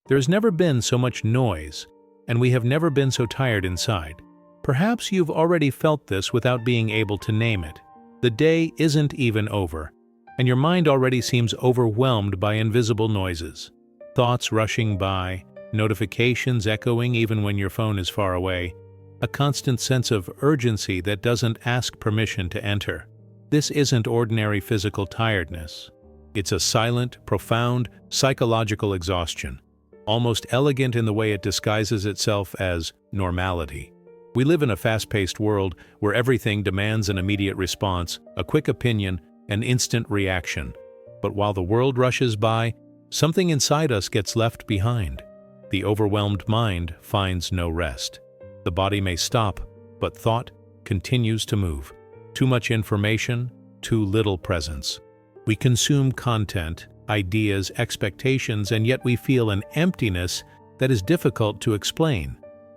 There has never been so much noise, and we have never been so tired inside. Perhaps you've already felt this without being able to name it. The day isn't even over, and your mind already seems overwhelmed by invisible noises. Thoughts rushing by, notifications echoing even when your phone is far away, a constant sense of urgency that doesn't ask permission to enter. This isn't ordinary physical tiredness. It's a silent, profound, psychological exhaustion, almost elegant in the way it disguises itself as normality. We live in a fast-paced world where everything demands an immediate response, a quick opinion, an instant reaction. But while the world rushes by, something inside us gets left behind. The overwhelmed mind finds no rest. The body may stop, but thought continues to move. Too much information, too little presence. We consume content, ideas, expectations, and yet we feel an emptiness that is difficult to explain.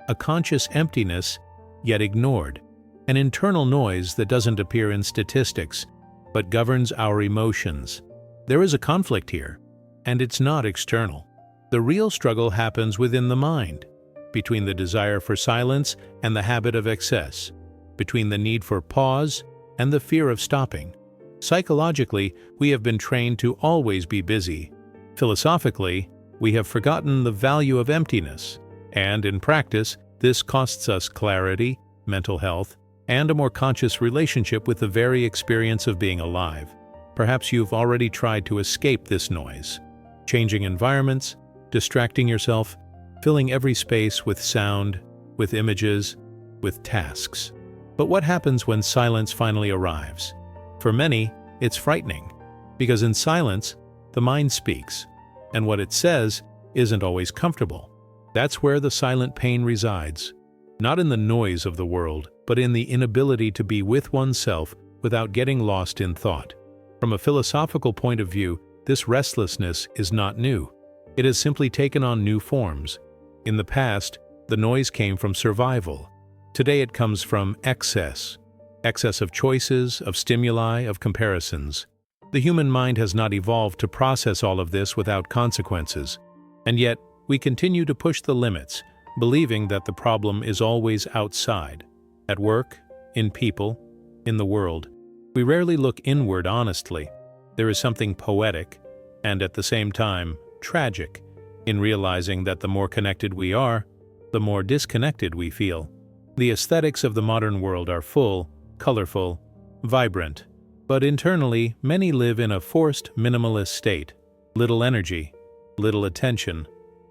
A conscious emptiness, yet ignored. An internal noise that doesn't appear in statistics, but governs our emotions. There is a conflict here, and it's not external. The real struggle happens within the mind, between the desire for silence and the habit of excess, between the need for pause and the fear of stopping. Psychologically, we have been trained to always be busy. Philosophically, we have forgotten the value of emptiness, and in practice, this costs us clarity, mental health, and a more conscious relationship with the very experience of being alive. Perhaps you've already tried to escape this noise, changing environments, distracting yourself, filling every space with sound, with images, with tasks. But what happens when silence finally arrives? For many, it's frightening, because in silence, the mind speaks, and what it says isn't always comfortable. That's where the silent pain resides, not in the noise of the world, but in the inability to be with oneself without getting lost in thought. From a philosophical point of view, this restlessness is not new. It has simply taken on new forms. In the past, the noise came from survival. Today it comes from excess. Excess of choices, of stimuli, of comparisons. The human mind has not evolved to process all of this without consequences. And yet, we continue to push the limits, believing that the problem is always outside. At work, in people, in the world. We rarely look inward honestly. There is something poetic, and at the same time, tragic, in realizing that the more connected we are, the more disconnected we feel. The aesthetics of the modern world are full, colorful, vibrant, but internally, many live in a forced, minimalist state. Little energy, little attention,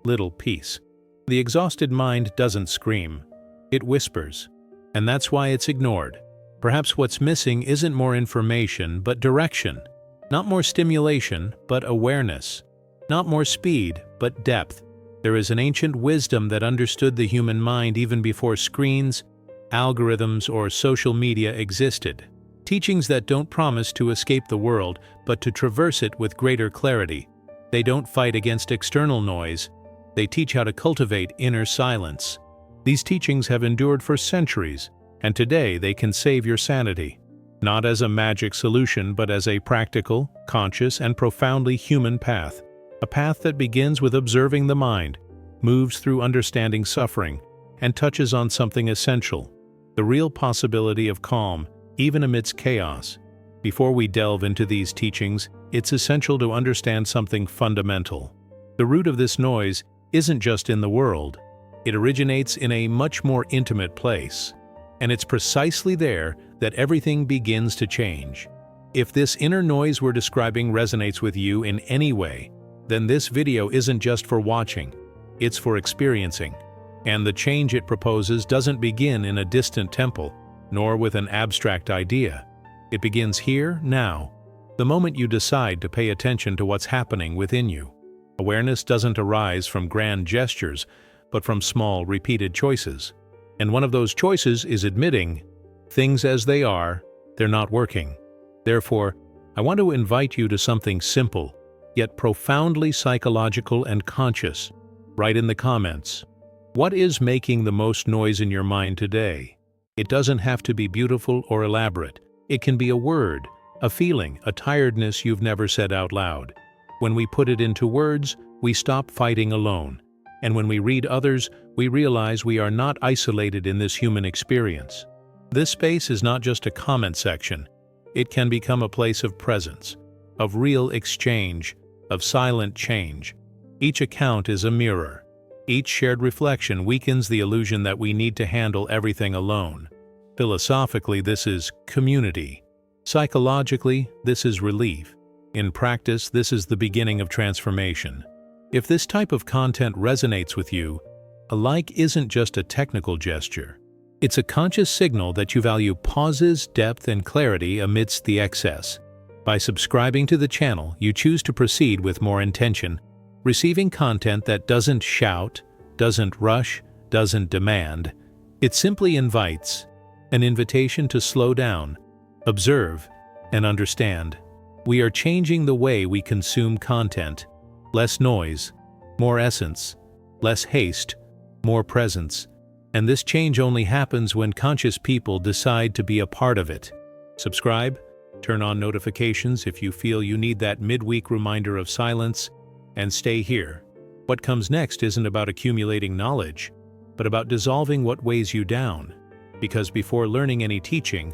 little peace. The exhausted mind doesn't scream, it whispers, and that's why it's ignored. Perhaps what's missing isn't more information, but direction. Not more stimulation, but awareness. Not more speed, but depth. There is an ancient wisdom that understood the human mind even before screens, algorithms, or social media existed. Teachings that don't promise to escape the world, but to traverse it with greater clarity. They don't fight against external noise. They teach how to cultivate inner silence. These teachings have endured for centuries, and today they can save your sanity. Not as a magic solution, but as a practical, conscious, and profoundly human path. A path that begins with observing the mind, moves through understanding suffering, and touches on something essential, the real possibility of calm, even amidst chaos. Before we delve into these teachings, it's essential to understand something fundamental. The root of this noise isn't just in the world. It originates in a much more intimate place. And it's precisely there that everything begins to change. If this inner noise we're describing resonates with you in any way, then this video isn't just for watching, it's for experiencing. And the change it proposes doesn't begin in a distant temple, nor with an abstract idea. It begins here, now, the moment you decide to pay attention to what's happening within you. Awareness doesn't arise from grand gestures, but from small, repeated choices. And one of those choices is admitting, things as they are, they're not working. Therefore, I want to invite you to something simple, yet profoundly psychological and conscious. Write in the comments, what is making the most noise in your mind today? It doesn't have to be beautiful or elaborate. It can be a word, a feeling, a tiredness you've never said out loud. When we put it into words, we stop fighting alone, And when we read others, we realize we are not isolated in this human experience. This space is not just a comment section. It can become a place of presence, of real exchange, of silent change. Each account is a mirror. Each shared reflection weakens the illusion that we need to handle everything alone. Philosophically, this is community. Psychologically, this is relief. In practice, this is the beginning of transformation. If this type of content resonates with you, a like isn't just a technical gesture. It's a conscious signal that you value pauses, depth, and clarity amidst the excess. By subscribing to the channel, you choose to proceed with more intention, receiving content that doesn't shout, doesn't rush, doesn't demand. It simply invites, an invitation to slow down, observe, and understand. We are changing the way we consume content. Less noise, more essence, less haste, more presence. And this change only happens when conscious people decide to be a part of it. Subscribe, turn on notifications if you feel you need that midweek reminder of silence, and stay here. What comes next isn't about accumulating knowledge, but about dissolving what weighs you down. Because before learning any teaching,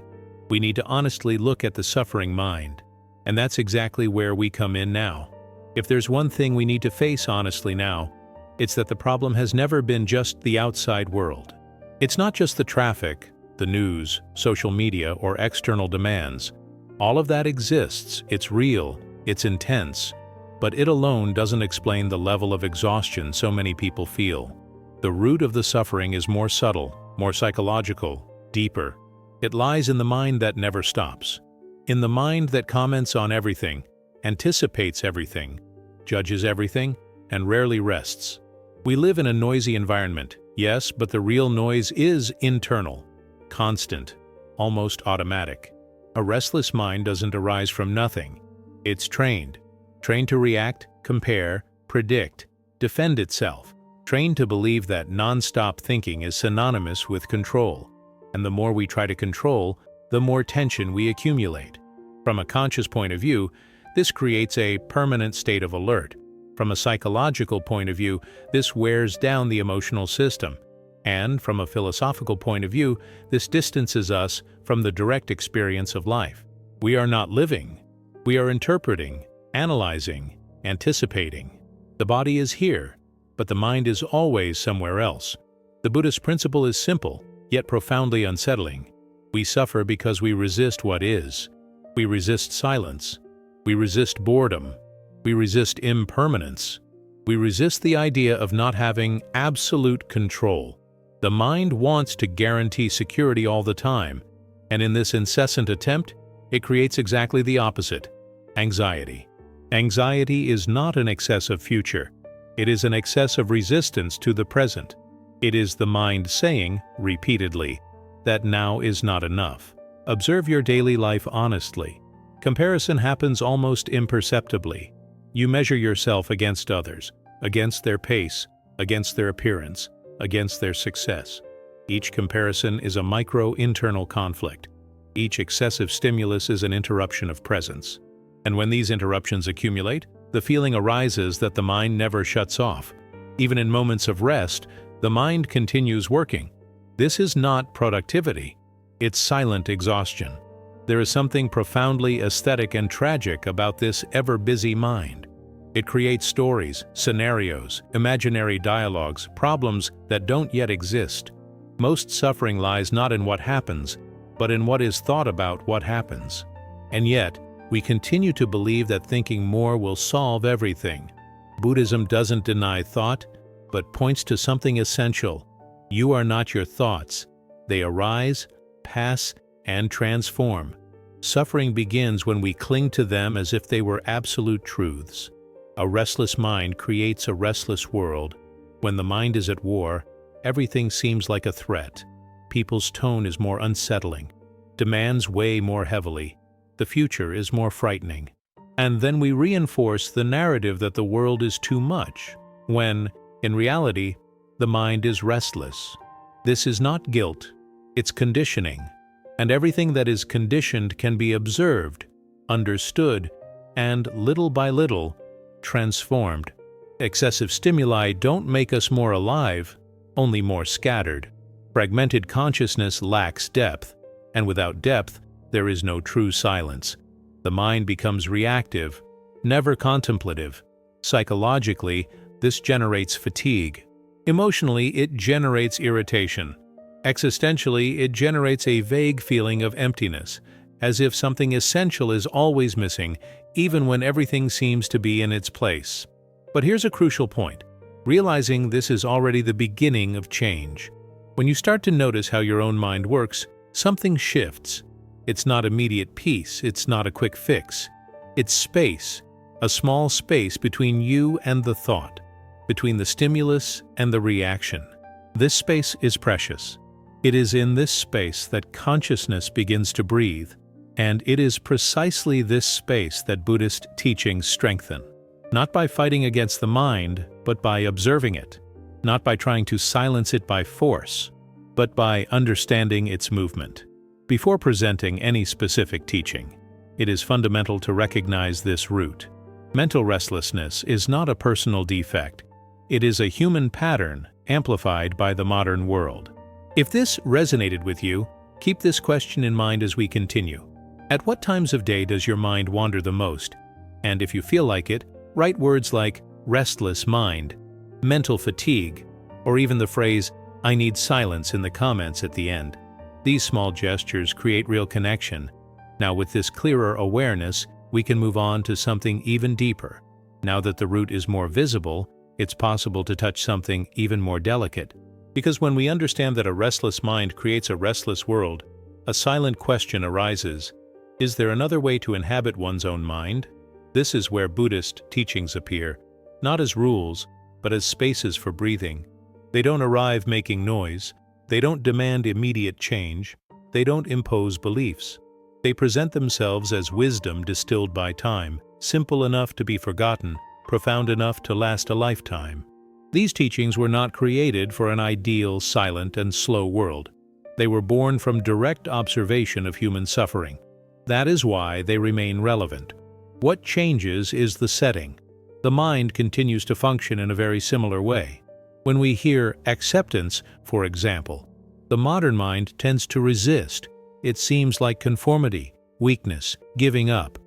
we need to honestly look at the suffering mind. And that's exactly where we come in now. If there's one thing we need to face honestly now, it's that the problem has never been just the outside world. It's not just the traffic, the news, social media, or external demands. All of that exists, it's real, it's intense, but it alone doesn't explain the level of exhaustion so many people feel. The root of the suffering is more subtle, more psychological, deeper. It lies in the mind that never stops. In the mind that comments on everything, anticipates everything, judges everything, and rarely rests. We live in a noisy environment, yes, but the real noise is internal, constant, almost automatic. A restless mind doesn't arise from nothing. It's trained to react, compare, predict, defend itself, trained to believe that non-stop thinking is synonymous with control. And the more we try to control, the more tension we accumulate. From a conscious point of view, this creates a permanent state of alert. From a psychological point of view, this wears down the emotional system. And from a philosophical point of view, this distances us from the direct experience of life. We are not living. We are interpreting, analyzing, anticipating. The body is here, but the mind is always somewhere else. The Buddhist principle is simple, yet profoundly unsettling. We suffer because we resist what is. We resist silence. We resist boredom. We resist impermanence. We resist the idea of not having absolute control. The mind wants to guarantee security all the time, and in this incessant attempt, it creates exactly the opposite: anxiety. Anxiety is not an excessive future. It is an excessive resistance to the present. It is the mind saying, repeatedly, that now is not enough. Observe your daily life honestly. Comparison happens almost imperceptibly. You measure yourself against others, against their pace, against their appearance, against their success. Each comparison is a micro-internal conflict. Each excessive stimulus is an interruption of presence. And when these interruptions accumulate, the feeling arises that the mind never shuts off. Even in moments of rest, the mind continues working. This is not productivity. It's silent exhaustion. There is something profoundly aesthetic and tragic about this ever-busy mind. It creates stories, scenarios, imaginary dialogues, problems that don't yet exist. Most suffering lies not in what happens, but in what is thought about what happens. And yet, we continue to believe that thinking more will solve everything. Buddhism doesn't deny thought, but points to something essential. You are not your thoughts. They arise, pass, and transform. Suffering begins when we cling to them as if they were absolute truths. A restless mind creates a restless world. When the mind is at war, everything seems like a threat. People's tone is more unsettling. Demands weigh more heavily. The future is more frightening. And then we reinforce the narrative that the world is too much, when, in reality, the mind is restless. This is not guilt, it's conditioning. And everything that is conditioned can be observed, understood, and little by little, transformed. Excessive stimuli don't make us more alive, only more scattered. Fragmented consciousness lacks depth, and without depth, there is no true silence. The mind becomes reactive, never contemplative. Psychologically, this generates fatigue. Emotionally, it generates irritation. Existentially, it generates a vague feeling of emptiness, as if something essential is always missing, even when everything seems to be in its place. But here's a crucial point. Realizing this is already the beginning of change. When you start to notice how your own mind works, something shifts. It's not immediate peace, it's not a quick fix. It's space, a small space between you and the thought, between the stimulus and the reaction. This space is precious. It is in this space that consciousness begins to breathe, and it is precisely this space that Buddhist teachings strengthen. Not by fighting against the mind, but by observing it. Not by trying to silence it by force, but by understanding its movement. Before presenting any specific teaching, it is fundamental to recognize this root. Mental restlessness is not a personal defect. It is a human pattern amplified by the modern world. If this resonated with you, keep this question in mind as we continue. At what times of day does your mind wander the most? And if you feel like it, write words like restless mind, mental fatigue, or even the phrase, "I need silence" in the comments at the end. These small gestures create real connection. Now, with this clearer awareness, we can move on to something even deeper. Now that the root is more visible, it's possible to touch something even more delicate. Because when we understand that a restless mind creates a restless world, a silent question arises: is there another way to inhabit one's own mind? This is where Buddhist teachings appear, not as rules, but as spaces for breathing. They don't arrive making noise. They don't demand immediate change. They don't impose beliefs. They present themselves as wisdom distilled by time, simple enough to be forgotten, profound enough to last a lifetime. These teachings were not created for an ideal, silent, and slow world. They were born from direct observation of human suffering. That is why they remain relevant. What changes is the setting. The mind continues to function in a very similar way. When we hear acceptance, for example, the modern mind tends to resist. It seems like conformity, weakness, giving up.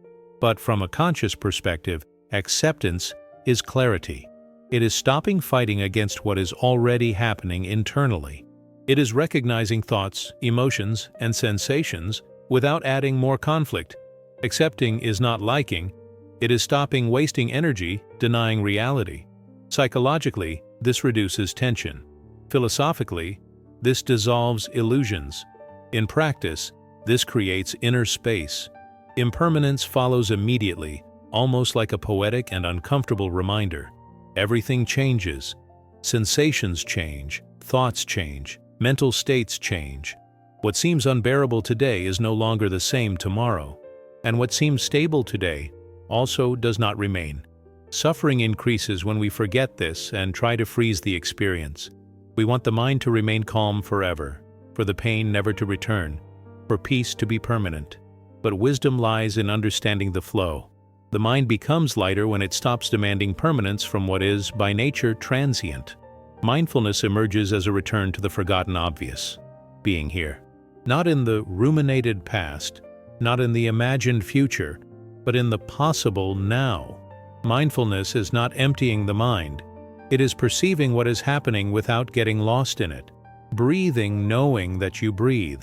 But from a conscious perspective, acceptance is clarity. It is stopping fighting against what is already happening internally. It is recognizing thoughts, emotions, and sensations without adding more conflict. Accepting is not liking. It is stopping wasting energy, denying reality. Psychologically, this reduces tension. Philosophically, this dissolves illusions. In practice, this creates inner space. Impermanence follows immediately, almost like a poetic and uncomfortable reminder. Everything changes. Sensations change, thoughts change, mental states change. What seems unbearable today is no longer the same tomorrow. And what seems stable today also does not remain. Suffering increases when we forget this and try to freeze the experience. We want the mind to remain calm forever, for the pain never to return, for peace to be permanent. But wisdom lies in understanding the flow. The mind becomes lighter when it stops demanding permanence from what is, by nature, transient. Mindfulness emerges as a return to the forgotten obvious, being here. Not in the ruminated past, not in the imagined future, but in the possible now. Mindfulness is not emptying the mind. It is perceiving what is happening without getting lost in it. Breathing knowing that you breathe.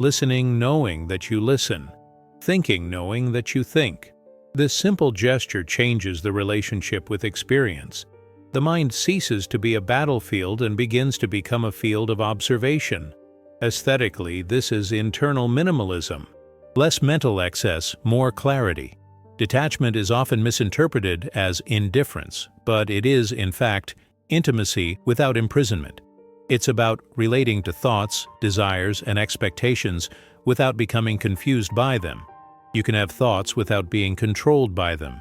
Listening knowing that you listen. Thinking knowing that you think. This simple gesture changes the relationship with experience. The mind ceases to be a battlefield and begins to become a field of observation. Aesthetically, this is internal minimalism. Less mental excess, more clarity. Detachment is often misinterpreted as indifference, but it is, in fact, intimacy without imprisonment. It's about relating to thoughts, desires, and expectations without becoming confused by them. You can have thoughts without being controlled by them.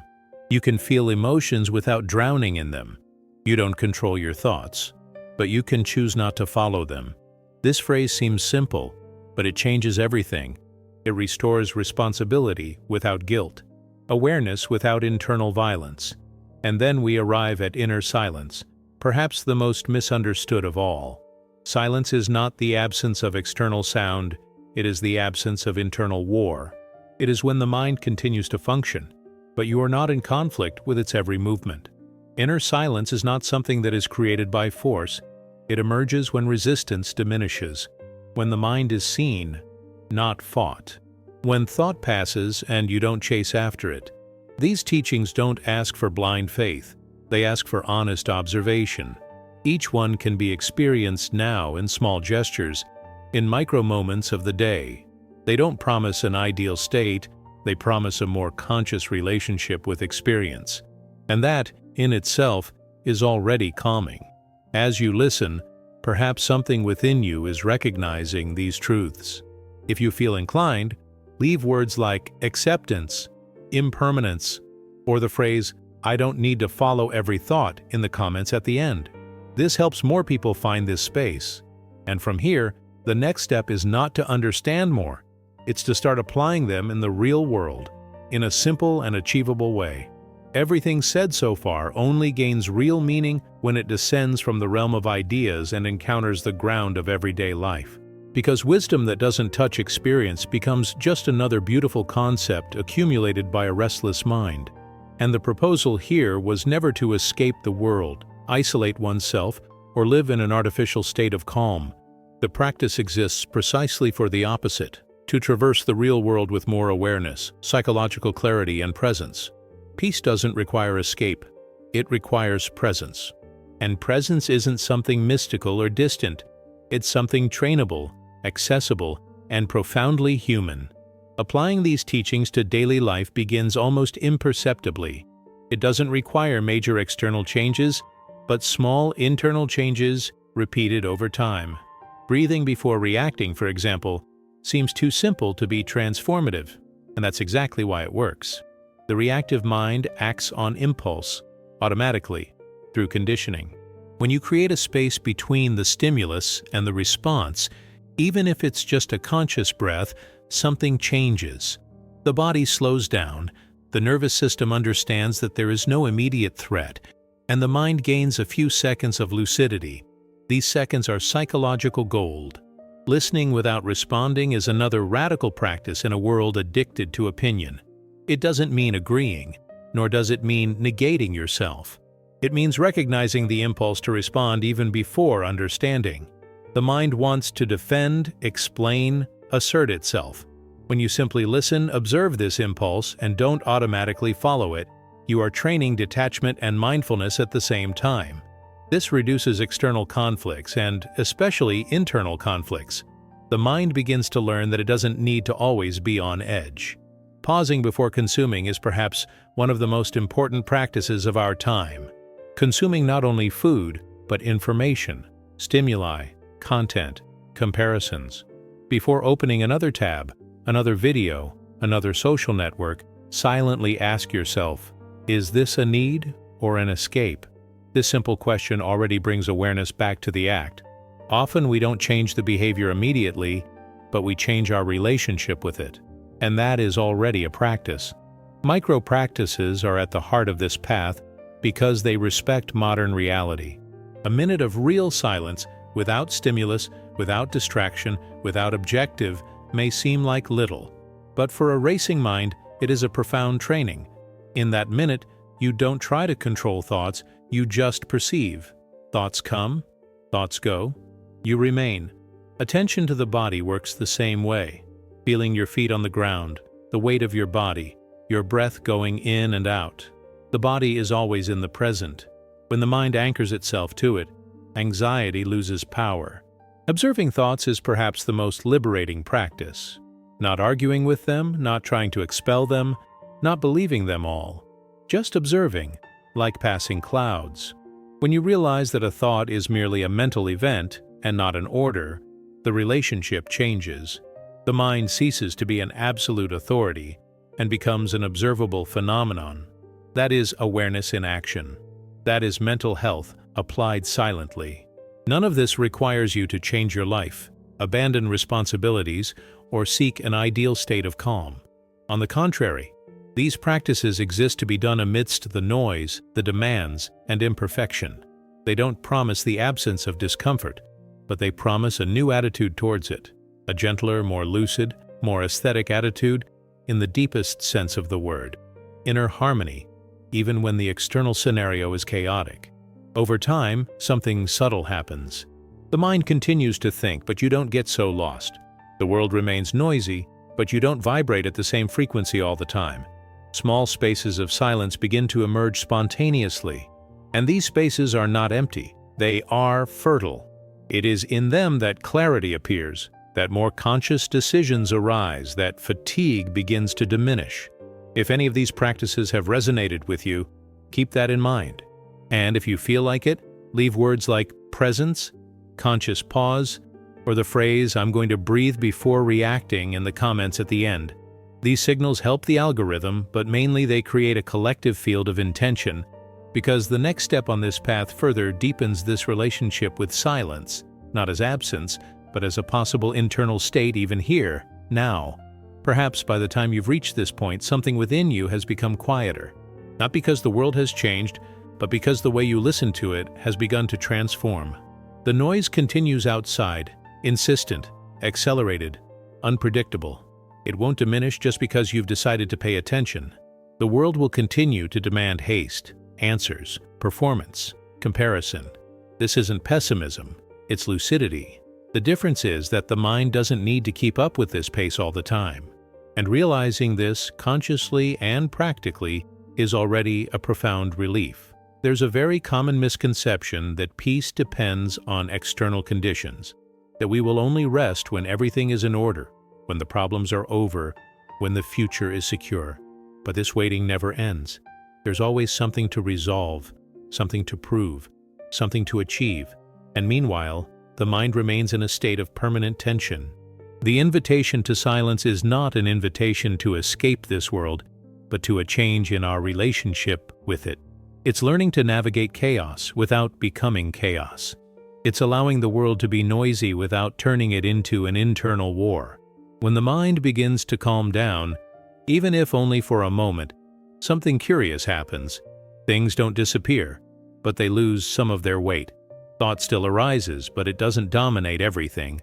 You can feel emotions without drowning in them. You don't control your thoughts, but you can choose not to follow them. This phrase seems simple, but it changes everything. It restores responsibility without guilt. Awareness without internal violence. And then we arrive at inner silence, perhaps the most misunderstood of all. Silence is not the absence of external sound, it is the absence of internal war. It is when the mind continues to function, but you are not in conflict with its every movement. Inner silence is not something that is created by force. It emerges when resistance diminishes, when the mind is seen, not fought. When thought passes and you don't chase after it. These teachings don't ask for blind faith. They ask for honest observation. Each one can be experienced now in small gestures, in micro moments of the day. They don't promise an ideal state, they promise a more conscious relationship with experience. And that, in itself, is already calming. As you listen, perhaps something within you is recognizing these truths. If you feel inclined, leave words like acceptance, impermanence, or the phrase, "I don't need to follow every thought" in the comments at the end. This helps more people find this space. And from here, the next step is not to understand more. It's to start applying them in the real world, in a simple and achievable way. Everything said so far only gains real meaning when it descends from the realm of ideas and encounters the ground of everyday life. Because wisdom that doesn't touch experience becomes just another beautiful concept accumulated by a restless mind. And the proposal here was never to escape the world, isolate oneself, or live in an artificial state of calm. The practice exists precisely for the opposite, to traverse the real world with more awareness, psychological clarity, and presence. Peace doesn't require escape, it requires presence. And presence isn't something mystical or distant, it's something trainable, accessible, and profoundly human. Applying these teachings to daily life begins almost imperceptibly. It doesn't require major external changes, but small internal changes repeated over time. Breathing before reacting, for example, seems too simple to be transformative, and that's exactly why it works. The reactive mind acts on impulse, automatically, through conditioning. When you create a space between the stimulus and the response, even if it's just a conscious breath, something changes. The body slows down, the nervous system understands that there is no immediate threat, and the mind gains a few seconds of lucidity. These seconds are psychological gold. Listening without responding is another radical practice in a world addicted to opinion. It doesn't mean agreeing, nor does it mean negating yourself. It means recognizing the impulse to respond even before understanding. The mind wants to defend, explain, assert itself. When you simply listen, observe this impulse, and don't automatically follow it, you are training detachment and mindfulness at the same time. This reduces external conflicts and, especially, internal conflicts. The mind begins to learn that it doesn't need to always be on edge. Pausing before consuming is perhaps one of the most important practices of our time. Consuming not only food, but information, stimuli, content, comparisons. Before opening another tab, another video, another social network, silently ask yourself, is this a need or an escape? This simple question already brings awareness back to the act. Often we don't change the behavior immediately, but we change our relationship with it. And that is already a practice. Micro practices are at the heart of this path because they respect modern reality. A minute of real silence, without stimulus, without distraction, without objective, may seem like little. But for a racing mind, it is a profound training. In that minute, you don't try to control thoughts, you just perceive. Thoughts come, thoughts go. You remain. Attention to the body works the same way. Feeling your feet on the ground, the weight of your body, your breath going in and out. The body is always in the present. When the mind anchors itself to it, anxiety loses power. Observing thoughts is perhaps the most liberating practice. Not arguing with them, not trying to expel them, not believing them all. Just observing, like passing clouds. When you realize that a thought is merely a mental event and not an order, the relationship changes. The mind ceases to be an absolute authority and becomes an observable phenomenon. That is awareness in action. That is mental health applied silently. None of this requires you to change your life, abandon responsibilities, or seek an ideal state of calm. On the contrary, These practices exist to be done amidst the noise, the demands, and imperfection. They don't promise the absence of discomfort, but they promise a new attitude towards it, a gentler, more lucid, more aesthetic attitude in the deepest sense of the word. Inner harmony, even when the external scenario is chaotic. Over time, something subtle happens. The mind continues to think, but you don't get so lost. The world remains noisy, but you don't vibrate at the same frequency all the time. Small spaces of silence begin to emerge spontaneously. And these spaces are not empty. They are fertile. It is in them that clarity appears, that more conscious decisions arise, that fatigue begins to diminish. If any of these practices have resonated with you, keep that in mind. And if you feel like it, leave words like presence, conscious pause, or the phrase, "I'm going to breathe before reacting" in the comments at the end. These signals help the algorithm, but mainly they create a collective field of intention, because the next step on this path further deepens this relationship with silence, not as absence, but as a possible internal state even here, now. Perhaps by the time you've reached this point, something within you has become quieter. Not because the world has changed, but because the way you listen to it has begun to transform. The noise continues outside, insistent, accelerated, unpredictable. It won't diminish just because you've decided to pay attention. The world will continue to demand haste, answers, performance, comparison. This isn't pessimism, it's lucidity. The difference is that the mind doesn't need to keep up with this pace all the time. And realizing this consciously and practically is already a profound relief. There's a very common misconception that peace depends on external conditions, that we will only rest when everything is in order, when the problems are over, when the future is secure. But this waiting never ends. There's always something to resolve, something to prove, something to achieve, and meanwhile, the mind remains in a state of permanent tension. The invitation to silence is not an invitation to escape this world, but to a change in our relationship with it. It's learning to navigate chaos without becoming chaos. It's allowing the world to be noisy without turning it into an internal war. When the mind begins to calm down, even if only for a moment, something curious happens. Things don't disappear, but they lose some of their weight. Thought still arises, but it doesn't dominate everything.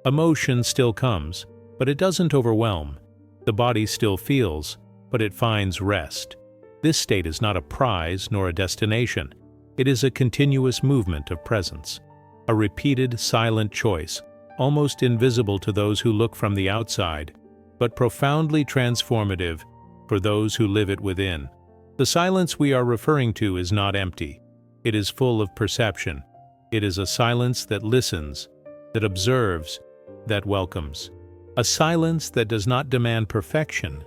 Emotion still comes, but it doesn't overwhelm. The body still feels, but it finds rest. This state is not a prize nor a destination. It is a continuous movement of presence. A repeated, silent choice, almost invisible to those who look from the outside, but profoundly transformative for those who live it within. The silence we are referring to is not empty. It is full of perception. It is a silence that listens, that observes, that welcomes. A silence that does not demand perfection,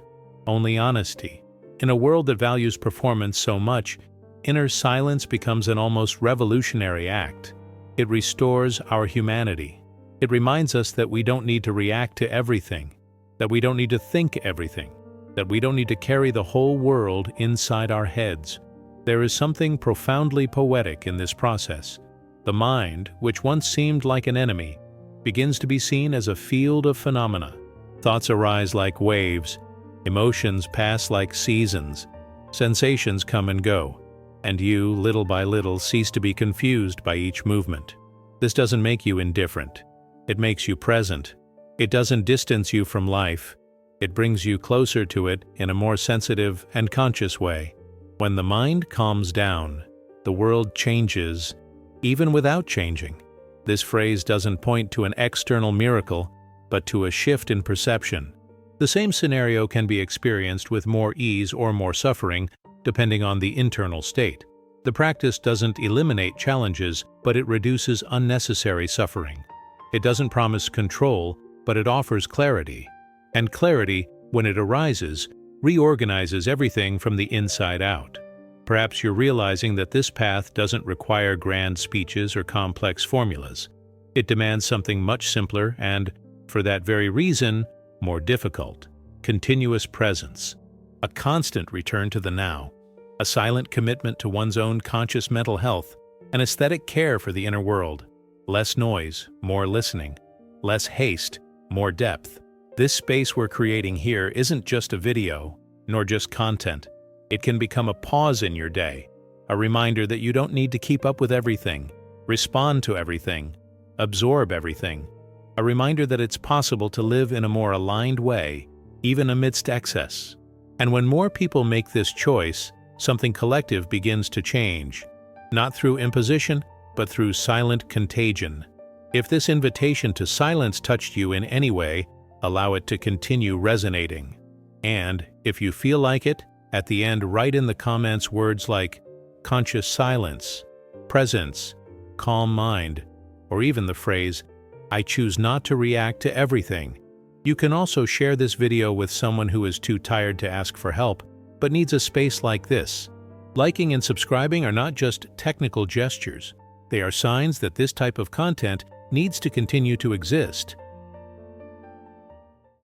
only honesty. In a world that values performance so much, inner silence becomes an almost revolutionary act. It restores our humanity. It reminds us that we don't need to react to everything, that we don't need to think everything, that we don't need to carry the whole world inside our heads. There is something profoundly poetic in this process. The mind, which once seemed like an enemy, begins to be seen as a field of phenomena. Thoughts arise like waves, emotions pass like seasons, sensations come and go, and you, little by little, cease to be confused by each movement. This doesn't make you indifferent. It makes you present. It doesn't distance you from life. It brings you closer to it in a more sensitive and conscious way. When the mind calms down, the world changes, even without changing. This phrase doesn't point to an external miracle, but to a shift in perception. The same scenario can be experienced with more ease or more suffering, depending on the internal state. The practice doesn't eliminate challenges, but it reduces unnecessary suffering. It doesn't promise control, but it offers clarity. And clarity, when it arises, reorganizes everything from the inside out. Perhaps you're realizing that this path doesn't require grand speeches or complex formulas. It demands something much simpler and, for that very reason, more difficult. Continuous presence. A constant return to the now. A silent commitment to one's own conscious mental health. An aesthetic care for the inner world. Less noise, more listening. Less haste, more depth. This space we're creating here isn't just a video. nor just content. It can become a pause in your day, a reminder that you don't need to keep up with everything, respond to everything, absorb everything, a reminder that it's possible to live in a more aligned way, even amidst excess. And when more people make this choice, something collective begins to change, not through imposition, but through silent contagion. If this invitation to silence touched you in any way, allow it to continue resonating. And, if you feel like it, at the end write in the comments words like conscious silence, presence, calm mind, or even the phrase, I choose not to react to everything. You can also share this video with someone who is too tired to ask for help, but needs a space like this. Liking and subscribing are not just technical gestures. They are signs that this type of content needs to continue to exist.